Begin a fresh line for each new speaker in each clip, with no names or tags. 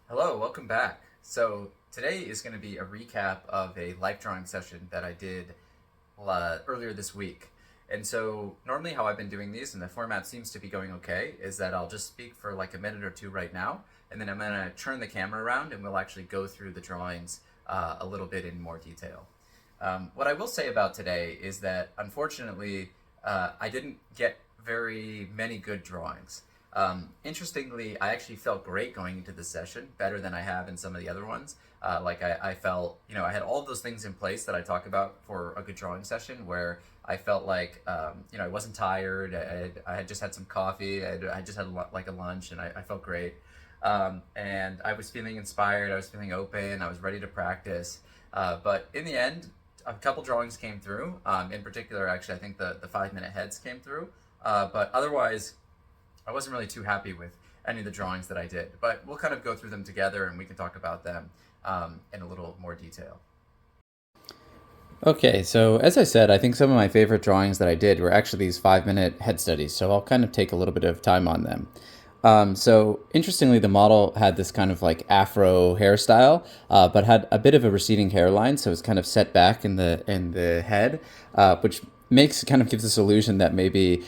Hello, welcome back. So today is going to be a recap of a life drawing session that I did earlier this week. And so normally how I've been doing these, and the format seems to be going okay, is that I'll just speak for like a minute or two right now, and then I'm going to turn the camera around and we'll actually go through the drawings a little bit in more detail. What I will say about today is that unfortunately, I didn't get very many good drawings. Interestingly, I actually felt great going into this session, better than I have in some of the other ones. I felt, I had all of those things in place that I talk about for a good drawing session where I felt like, I wasn't tired. I had just had some coffee. I just had like a lunch and I felt great. And I was feeling inspired. I was feeling open. I was ready to practice. But in the end, a couple drawings came through. In particular, actually, I think the 5 minute heads came through. But otherwise, I wasn't really too happy with any of the drawings that I did. But we'll kind of go through them together and we can talk about them in a little more detail.
Okay, so as I said, I think some of my favorite drawings that I did were actually these 5 minute head studies, so I'll kind of take a little bit of time on them. So interestingly, the model had this kind of like afro hairstyle, but had a bit of a receding hairline, so it's kind of set back in the head, which makes kind of gives this illusion that maybe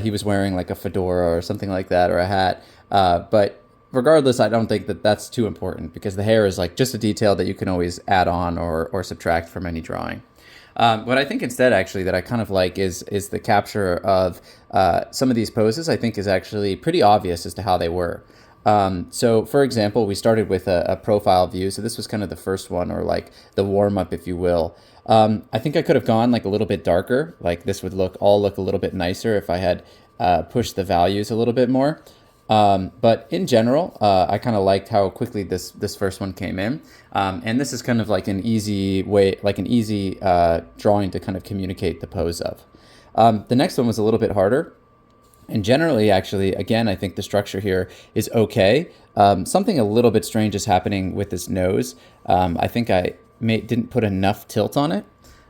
he was wearing like a fedora or something like that, or a hat. But regardless, I don't think that that's too important because the hair is like just a detail that you can always add on or subtract from any drawing. What I think instead, actually, that I kind of like is the capture of some of these poses. I think is actually pretty obvious as to how they were. So, for example, we started with a profile view. So this was kind of the first one, or like the warm up, if you will. I think I could have gone like a little bit darker. Like this would look a little bit nicer if I had pushed the values a little bit more. But in general, I kind of liked how quickly this first one came in, and this is kind of like an easy way, like an easy drawing to kind of communicate the pose of. The next one was a little bit harder, and generally, actually, again, I think the structure here is okay. Something a little bit strange is happening with this nose. I think didn't put enough tilt on it.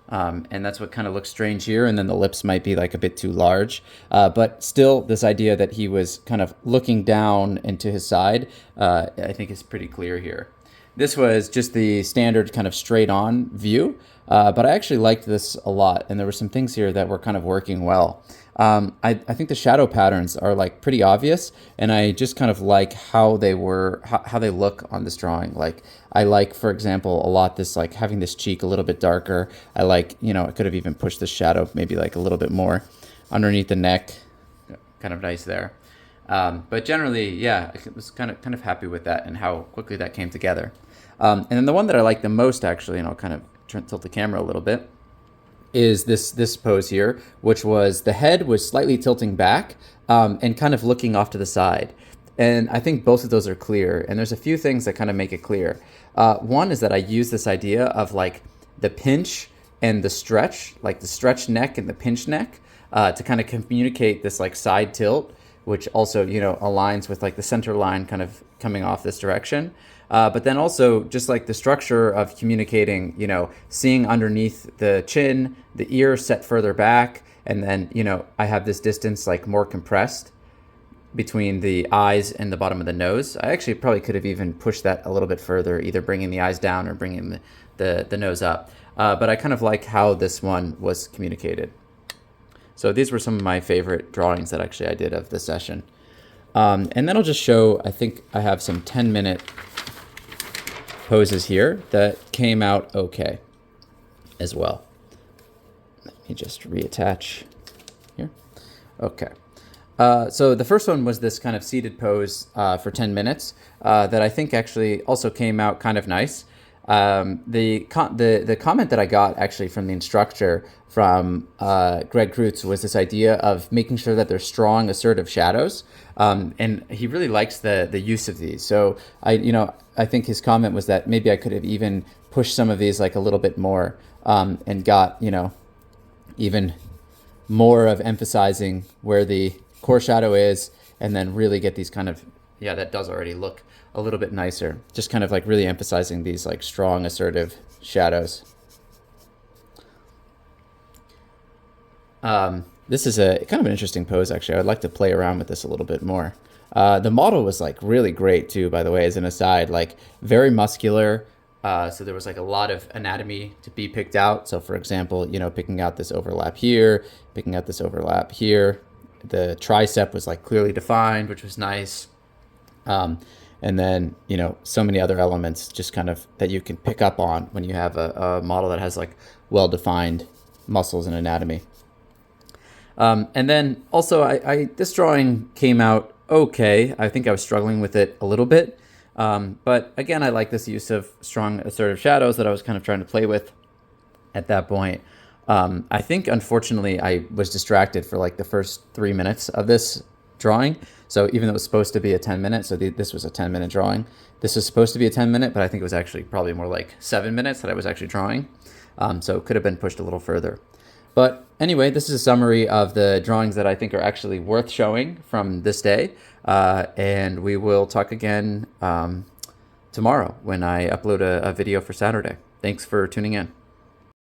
And that's what kind of looks strange here. And then the lips might be like a bit too large. But still, this idea that he was kind of looking down into his side, I think is pretty clear here. This was just the standard kind of straight on view, but I actually liked this a lot. And there were some things here that were kind of working well. I think the shadow patterns are like pretty obvious, and I just kind of like how how they look on this drawing. Like I like, for example, a lot this like having this cheek a little bit darker. I like, I could have even pushed the shadow maybe like a little bit more underneath the neck. Kind of nice there. But generally, yeah, I was kind of happy with that and how quickly that came together. And then the one that I like the most, actually, and I'll kind of tilt the camera a little bit, is this pose here, which was the head was slightly tilting back and kind of looking off to the side. And I think both of those are clear. And there's a few things that kind of make it clear. One is that I use this idea of like the pinch and the stretch, like the stretched neck and the pinch neck, to kind of communicate this like side tilt, which also, aligns with like the center line kind of coming off this direction. But then also just like the structure of communicating, seeing underneath the chin, the ear set further back, and then, I have this distance like more compressed between the eyes and the bottom of the nose. I actually probably could have even pushed that a little bit further, either bringing the eyes down or bringing the nose up. But I kind of like how this one was communicated. So these were some of my favorite drawings that actually I did of the session. And then I'll just show, I think I have some 10-minute poses here that came out okay as well. Let me just reattach here. Okay. So the first one was this kind of seated pose for 10 minutes that I think actually also came out kind of nice. The comment that I got actually from the instructor from Greg Kreutz was this idea of making sure that there's strong assertive shadows, and he really likes the use of these. So I think his comment was that maybe I could have even pushed some of these like a little bit more, and got even more of emphasizing where the core shadow is, and then really get these kind of, yeah, that does already look a little bit nicer. Just kind of like really emphasizing these like strong assertive shadows. This is a kind of an interesting pose, actually. I'd like to play around with this a little bit more. The model was like really great too, by the way, as an aside, like very muscular. So there was like a lot of anatomy to be picked out. So for example, picking out this overlap here, picking out this overlap here. The tricep was like clearly defined, which was nice. Um, and then, so many other elements just kind of that you can pick up on when you have a model that has like well-defined muscles and anatomy. And then also, this drawing came out okay. I think I was struggling with it a little bit. But again, I like this use of strong assertive shadows that I was kind of trying to play with at that point. I think, unfortunately, I was distracted for like the first 3 minutes of this drawing. So even though it was supposed to be a 10-minute, so this was a 10-minute drawing. This was supposed to be a 10-minute, but I think it was actually probably more like 7 minutes that I was actually drawing. So it could have been pushed a little further. But anyway, this is a summary of the drawings that I think are actually worth showing from this day. And we will talk again tomorrow when I upload a video for Saturday. Thanks for tuning in.